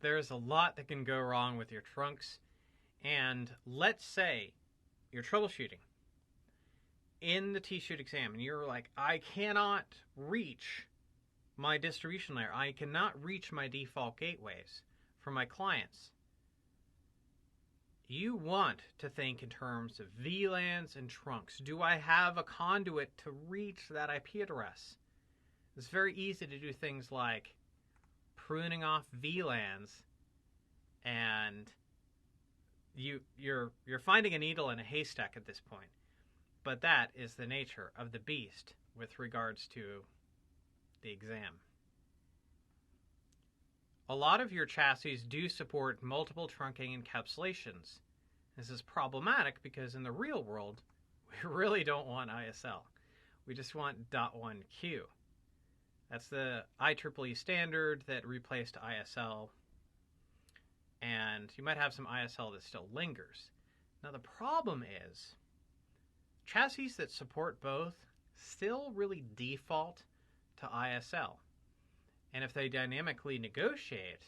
there's a lot that can go wrong with your trunks. And let's say you're troubleshooting in the TSHOOT exam and you're like, I cannot reach my distribution layer. I cannot reach my default gateways for my clients. You want to think in terms of VLANs and trunks. Do I have a conduit to reach that IP address? It's very easy to do things like pruning off VLANs, and you're finding a needle in a haystack at this point. But that is the nature of the beast with regards to the exam. A lot of your chassis do support multiple trunking encapsulations. This is problematic because in the real world, we really don't want ISL. We just want .1Q. That's the IEEE standard that replaced ISL. And you might have some ISL that still lingers. Now the problem is, chassis that support both still really default to ISL. And if they dynamically negotiate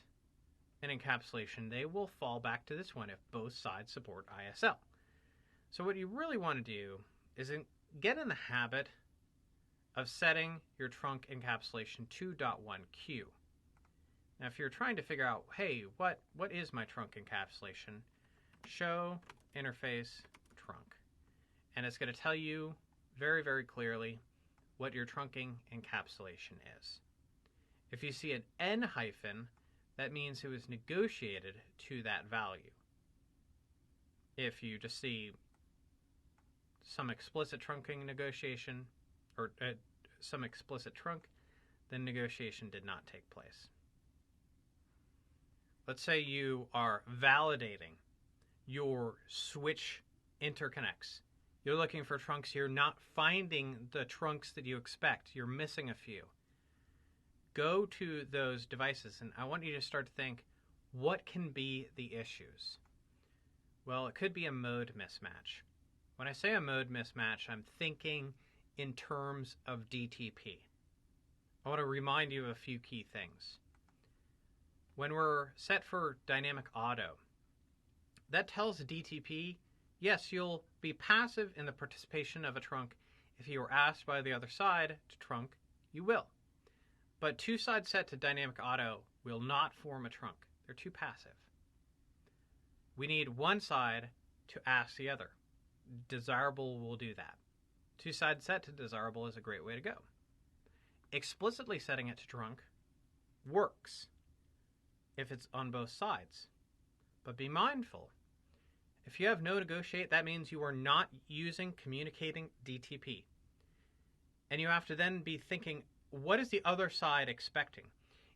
an encapsulation, they will fall back to this one if both sides support ISL. So what you really want to do is get in the habit of setting your trunk encapsulation to .1Q. Now if you're trying to figure out, hey, what is my trunk encapsulation? Show interface trunk. And it's going to tell you very, very clearly what your trunking encapsulation is. If you see an N hyphen, that means it was negotiated to that value. If you just see some explicit trunking negotiation, or some explicit trunk, then negotiation did not take place. Let's say you are validating your switch interconnects. You're looking for trunks, you're not finding the trunks that you expect. You're missing a few. Go to those devices, and I want you to start to think, what can be the issues? Well, it could be a mode mismatch. When I say a mode mismatch, I'm thinking in terms of DTP. I want to remind you of a few key things. When we're set for dynamic auto, that tells DTP, yes, you'll be passive in the participation of a trunk. If you are asked by the other side to trunk, you will. But two sides set to dynamic auto will not form a trunk. They're too passive. We need one side to ask the other. Desirable will do that. Two sides set to desirable is a great way to go. Explicitly setting it to trunk works if it's on both sides. But be mindful. If you have no negotiate, that means you are not using communicating DTP. And you have to then be thinking, what is the other side expecting?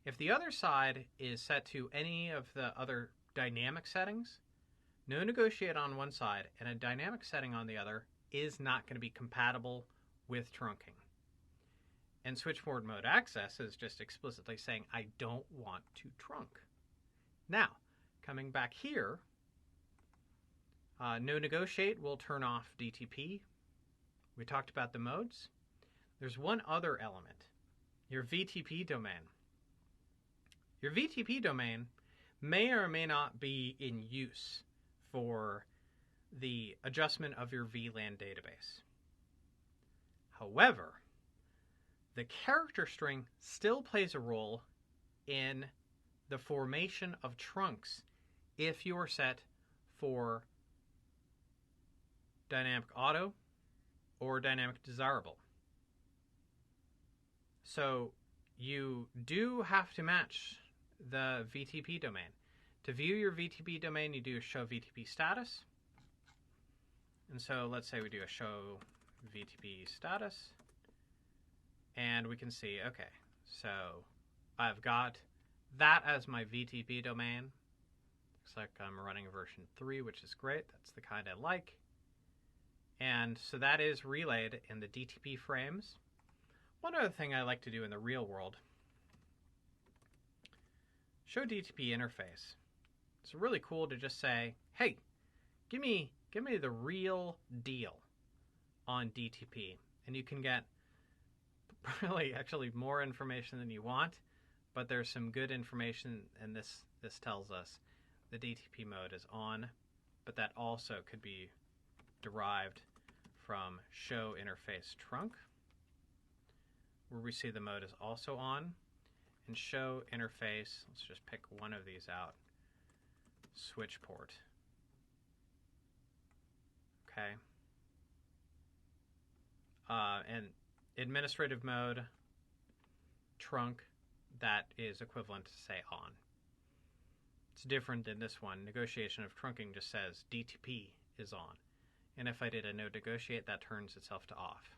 If the other side is set to any of the other dynamic settings, no negotiate on one side and a dynamic setting on the other is not going to be compatible with trunking. And switchboard mode access is just explicitly saying, I don't want to trunk. Now, coming back here, no negotiate will turn off DTP. We talked about the modes. There's one other element, your VTP domain. Your VTP domain may or may not be in use for the adjustment of your VLAN database. However, the character string still plays a role in the formation of trunks if you are set for dynamic auto or dynamic desirable. So you do have to match the VTP domain. To view your VTP domain, you do a show VTP status. And so let's say we do a show VTP status. And we can see, okay, so I've got that as my VTP domain. Looks like I'm running version 3, which is great. That's the kind I like. And so that is relayed in the DTP frames. One other thing I like to do in the real world, show DTP interface. It's really cool to just say, hey, give me the real deal on DTP. And you can get really actually more information than you want but there's some good information, and this tells us the DTP mode is on, but that also could be derived from show interface trunk, where we see the mode is also on, and show interface, let's just pick one of these out, switch port. Okay. And administrative mode, trunk, that is equivalent to say on. It's different than this one. Negotiation of trunking just says DTP is on. And if I did a no negotiate, that turns itself to off.